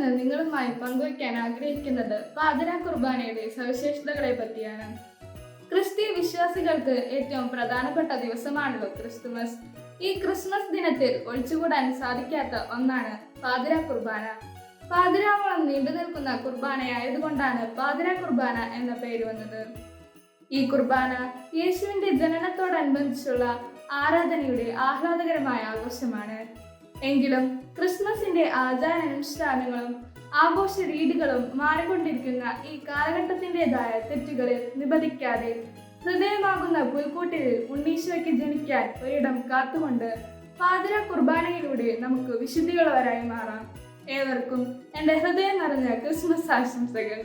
ഇന്ന് നിങ്ങളുമായി പങ്കുവയ്ക്കാൻ ആഗ്രഹിക്കുന്നത് പാതിര കുർബാനയുടെ സവിശേഷതകളെ പറ്റിയാണ്. ക്രിസ്തീയ വിശ്വാസികൾക്ക് ഏറ്റവും പ്രധാനപ്പെട്ട ദിവസമാണല്ലോ ക്രിസ്തുമസ്. ഈ ക്രിസ്മസ് ദിനത്തിൽ ഒഴിച്ചുകൂടാൻ സാധിക്കാത്ത ഒന്നാണ് പാതിര കുർബാന. പാതിരാവോളം നീണ്ടു നിൽക്കുന്ന കുർബാനയായതുകൊണ്ടാണ് പാതിര കുർബാന എന്ന പേര് വന്നത്. ഈ കുർബാന യേശുവിന്റെ ജനനത്തോടനുബന്ധിച്ചുള്ള ആരാധനയുടെ ആഹ്ലാദകരമായ ആഘോഷമാണ്. എങ്കിലും ക്രിസ്മസിന്റെ ആചാരാനുഷ്ഠാനങ്ങളും ആഘോഷ രീതികളും മാറിക്കൊണ്ടിരിക്കുന്ന ഈ കാലഘട്ടത്തിൻ്റെതായ തെറ്റുകളിൽ നിബന്ധിക്കാതെ ഹൃദയമാകുന്ന പുൽക്കൂട്ടിൽ ഉണ്ണീശോയ്ക്ക് ജനിക്കാൻ ഒരിടം കാത്തുകൊണ്ട് പാതിര കുർബാനയിലൂടെ നമുക്ക് വിശുദ്ധിയുള്ളവരായി മാറാം. ഏവർക്കും എൻ്റെ ഹൃദയം നിറഞ്ഞ ക്രിസ്മസ് ആശംസകൾ.